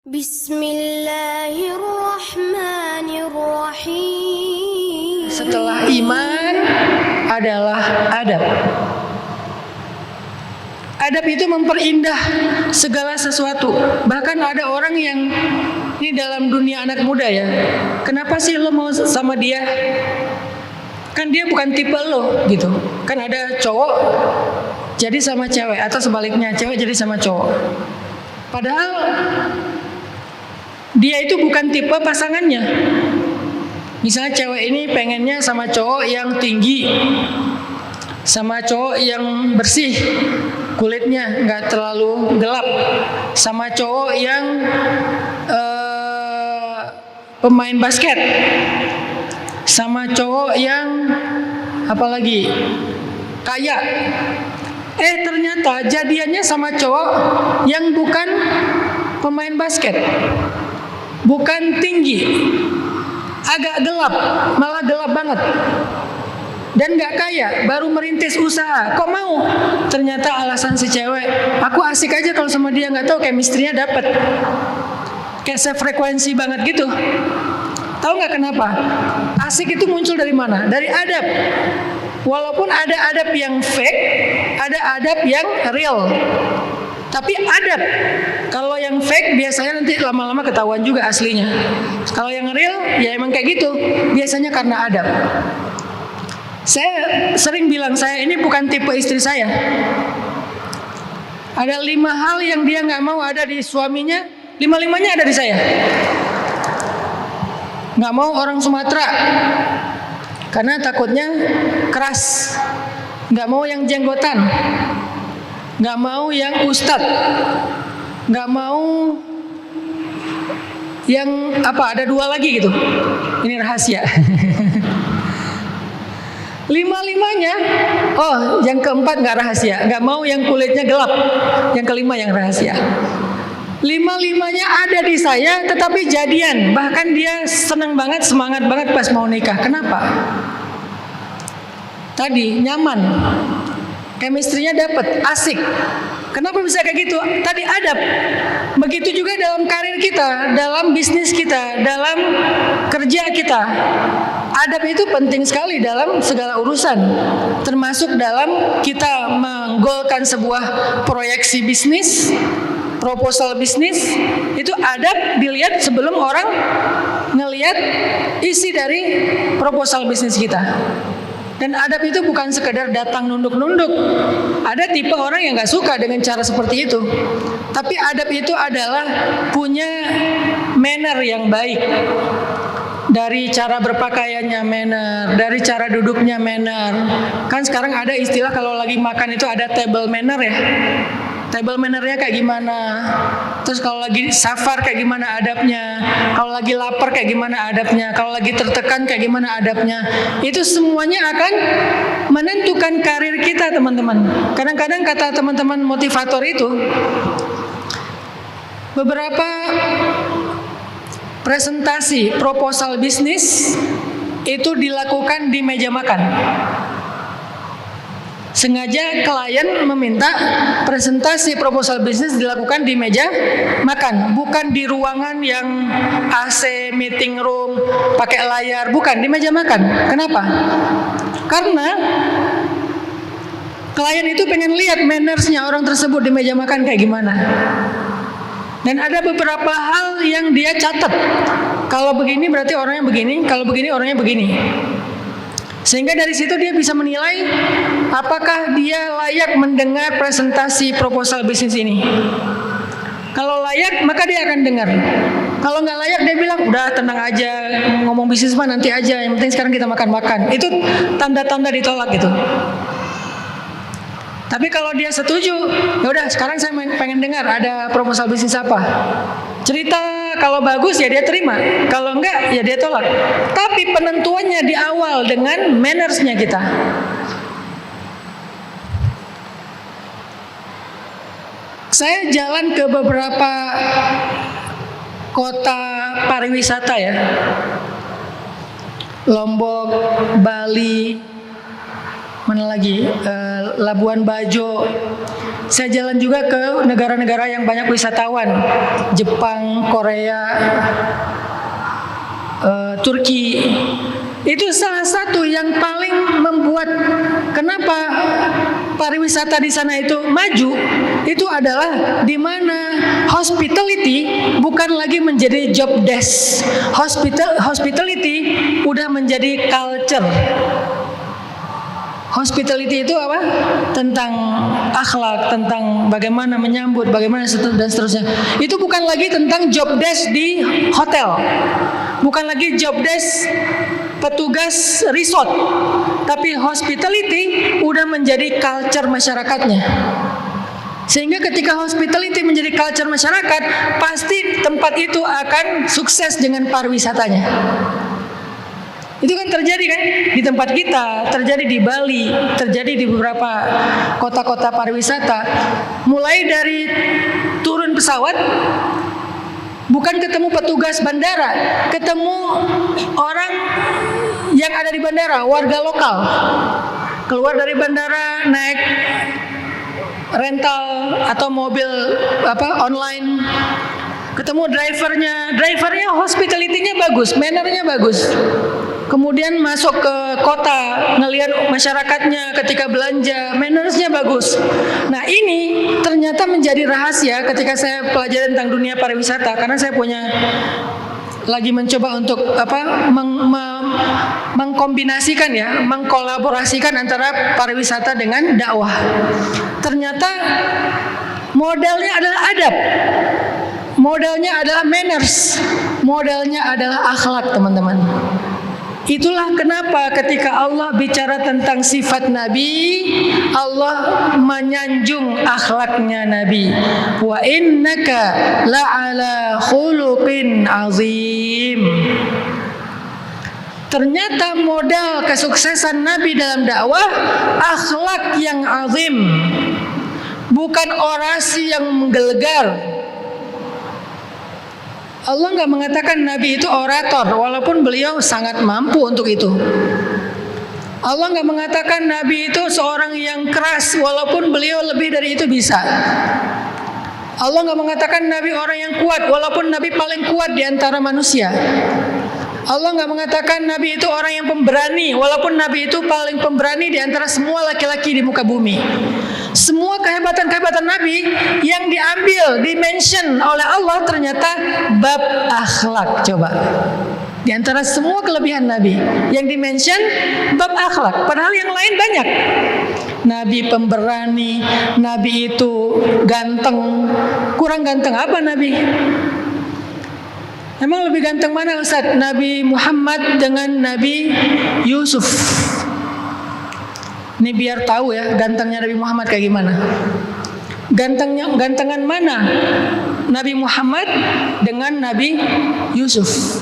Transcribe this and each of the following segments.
Bismillahirrahmanirrahim. Setelah iman adalah adab. Adab itu memperindah segala sesuatu. Bahkan ada orang yang ini dalam dunia anak muda ya. Kenapa sih lo mau sama dia? Kan dia bukan tipe lo gitu. Kan ada cowok jadi sama cewek atau sebaliknya cewek jadi sama cowok. Padahal dia itu bukan tipe pasangannya. Misalnya cewek ini pengennya sama cowok yang tinggi, sama cowok yang bersih, kulitnya nggak terlalu gelap, sama cowok yang pemain basket, sama cowok yang apalagi kaya. Ternyata jadiannya sama cowok yang bukan pemain basket, bukan tinggi, agak gelap, malah gelap banget, dan gak kaya, baru merintis usaha. Kok mau? Ternyata alasan si cewek, aku asik aja kalau sama dia, gak tahu chemistry-nya dapet, kayak sefrekuensi banget gitu. Tahu gak kenapa? Asik itu muncul dari mana? Dari adab. Walaupun ada adab yang fake, ada adab yang real. Tapi adab, kalau yang fake biasanya nanti lama-lama ketahuan juga aslinya. Kalau yang real ya emang kayak gitu, biasanya karena adab. Saya sering bilang saya ini bukan tipe istri saya. Ada 5 hal yang dia nggak mau ada di suaminya, 5-5-nya ada di saya. Nggak mau orang Sumatera karena takutnya keras. Nggak mau yang jenggotan. Nggak mau yang ustadz, nggak mau yang apa, ada 2 lagi gitu. Ini rahasia. 5-5-nya, yang keempat nggak rahasia, nggak mau yang kulitnya gelap. Yang kelima yang rahasia. 5-5-nya ada di saya, tetapi jadian. Bahkan dia senang banget, semangat banget pas mau nikah. Kenapa? Tadi nyaman. Chemistry-nya dapat, asik. Kenapa bisa kayak gitu? Tadi adab. Begitu juga dalam karir kita, dalam bisnis kita, dalam kerja kita. Adab itu penting sekali dalam segala urusan. Termasuk dalam kita menggolkan sebuah proyeksi bisnis, proposal bisnis. Itu adab dilihat sebelum orang ngelihat isi dari proposal bisnis kita. Dan adab itu bukan sekedar datang nunduk-nunduk. Ada tipe orang yang gak suka dengan cara seperti itu. Tapi adab itu adalah punya manner yang baik. Dari cara berpakaiannya manner, dari cara duduknya manner. Kan sekarang ada istilah kalau lagi makan itu ada table manner ya. Table mannernya kayak gimana? Terus kalau lagi safar kayak gimana adabnya? Kalau lagi lapar kayak gimana adabnya? Kalau lagi tertekan kayak gimana adabnya? Itu semuanya akan menentukan karir kita, teman-teman. Kadang-kadang kata teman-teman motivator itu, beberapa presentasi proposal bisnis itu dilakukan di meja makan. Sengaja klien meminta presentasi proposal bisnis dilakukan di meja makan, bukan di ruangan yang AC, meeting room, pakai layar, bukan, di meja makan. Kenapa? Karena klien itu pengen lihat mannersnya orang tersebut di meja makan kayak gimana. Dan ada beberapa hal yang dia catat. Kalau begini berarti orangnya begini, kalau begini orangnya begini. Sehingga dari situ dia bisa menilai apakah dia layak mendengar presentasi proposal bisnis ini. Kalau layak maka dia akan dengar. Kalau nggak layak dia bilang udah tenang aja, ngomong bisnis mah nanti aja, yang penting sekarang kita makan-makan. Itu tanda-tanda ditolak gitu. Tapi kalau dia setuju, ya udah sekarang saya pengen dengar ada proposal bisnis apa. Cerita kalau bagus ya dia terima, kalau enggak ya dia tolak. Tapi penentuannya di awal dengan mannersnya kita. Saya jalan ke beberapa kota pariwisata ya, Lombok, Bali, mana lagi, Labuan Bajo. Saya jalan juga ke negara-negara yang banyak wisatawan, Jepang, Korea, Turki. Itu salah satu yang paling membuat kenapa pariwisata di sana itu maju, itu adalah di mana hospitality bukan lagi menjadi job desk. Hospitality udah menjadi culture. Hospitality itu apa? Tentang akhlak, tentang bagaimana menyambut, bagaimana dan seterusnya. Itu bukan lagi tentang job desk di hotel. Bukan lagi job desk petugas resort. Tapi hospitality udah menjadi culture masyarakatnya. Sehingga ketika hospitality menjadi culture masyarakat, pasti tempat itu akan sukses dengan pariwisatanya. Itu kan terjadi kan di tempat kita, terjadi di Bali, terjadi di beberapa kota-kota pariwisata. Mulai dari turun pesawat, bukan ketemu petugas bandara, ketemu orang yang ada di bandara, warga lokal. Keluar dari bandara, naik rental atau mobil online, ketemu drivernya hospitality-nya bagus, manner-nya bagus. Kemudian masuk ke kota, ngelihat masyarakatnya ketika belanja, manners-nya bagus. Nah ini ternyata menjadi rahasia ketika saya pelajari tentang dunia pariwisata, karena saya lagi mencoba untuk mengkombinasikan ya, mengkolaborasikan antara pariwisata dengan dakwah. Ternyata modalnya adalah adab, modalnya adalah manners, modalnya adalah akhlak, teman-teman. Itulah kenapa ketika Allah bicara tentang sifat Nabi, Allah menyanjung akhlaknya Nabi. Wa innaka la'ala khuluqin azim. Ternyata modal kesuksesan Nabi dalam dakwah akhlak yang azim, bukan orasi yang menggelegar. Allah nggak mengatakan Nabi itu orator, walaupun beliau sangat mampu untuk itu. Allah nggak mengatakan Nabi itu seorang yang keras, walaupun beliau lebih dari itu bisa. Allah nggak mengatakan Nabi orang yang kuat, walaupun Nabi paling kuat di antara manusia. Allah nggak mengatakan Nabi itu orang yang pemberani, walaupun Nabi itu paling pemberani di antara semua laki-laki di muka bumi. Semua kehebatan-kehebatan Nabi yang diambil, dimention oleh Allah ternyata bab akhlak. Coba, di antara semua kelebihan Nabi yang dimention bab akhlak, padahal yang lain banyak. Nabi pemberani, Nabi itu ganteng. Kurang ganteng apa Nabi? Emang lebih ganteng mana Ustaz? Nabi Muhammad dengan Nabi Yusuf. Ini biar tahu ya gantengnya Nabi Muhammad kayak gimana. Gantengan mana Nabi Muhammad dengan Nabi Yusuf?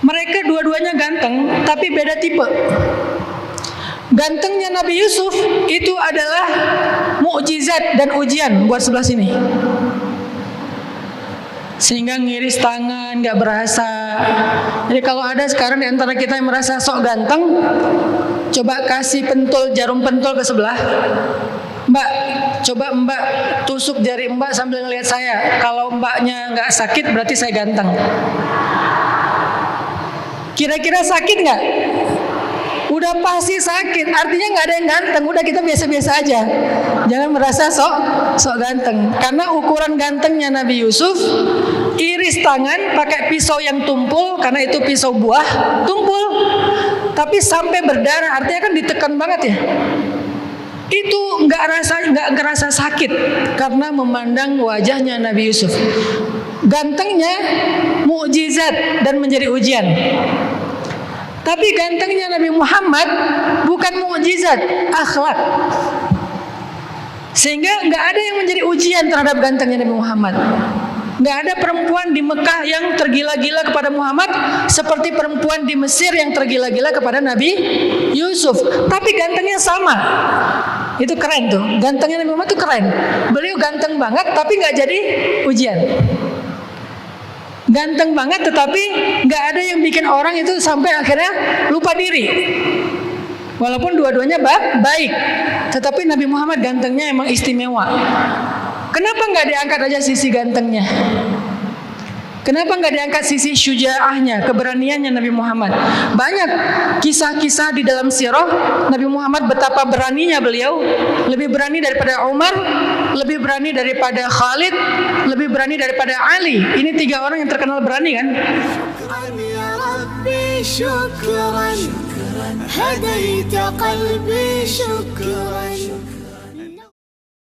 Mereka dua-duanya ganteng, tapi beda tipe. Gantengnya Nabi Yusuf itu adalah mukjizat dan ujian buat sebelah sini. Sehingga ngiris tangan, gak berasa. Jadi kalau ada sekarang di antara kita yang merasa sok ganteng, coba kasih jarum pentul ke sebelah. Mbak, coba Mbak tusuk jari Mbak sambil ngelihat saya. Kalau Mbaknya gak sakit berarti saya ganteng. Kira-kira sakit gak? Udah pasti sakit, artinya nggak ada yang ganteng. Udah kita biasa-biasa aja. Jangan merasa sok ganteng. Karena ukuran gantengnya Nabi Yusuf, iris tangan pakai pisau yang tumpul, karena itu pisau buah tumpul, tapi sampai berdarah, artinya kan ditekan banget ya. Itu nggak ngerasa sakit karena memandang wajahnya Nabi Yusuf. Gantengnya mukjizat dan menjadi ujian. Tapi gantengnya Nabi Muhammad bukan mukjizat, akhlak. Sehingga nggak ada yang menjadi ujian terhadap gantengnya Nabi Muhammad. Nggak ada perempuan di Mekah yang tergila-gila kepada Muhammad seperti perempuan di Mesir yang tergila-gila kepada Nabi Yusuf. Tapi gantengnya sama. Itu keren tuh. Gantengnya Nabi Muhammad tuh keren. Beliau ganteng banget tapi nggak jadi ujian. Ganteng banget tetapi nggak ada yang bikin orang itu sampai akhirnya lupa diri. Walaupun dua-duanya baik, tetapi Nabi Muhammad gantengnya emang istimewa. Kenapa nggak diangkat aja sisi gantengnya? Kenapa nggak diangkat sisi syujaahnya, keberaniannya Nabi Muhammad? Banyak kisah-kisah di dalam sirah Nabi Muhammad betapa beraninya beliau, lebih berani daripada Umar, lebih berani daripada Khalid, lebih berani daripada Ali. Ini 3 orang yang terkenal berani kan? شكرا هديت قلبي شكرا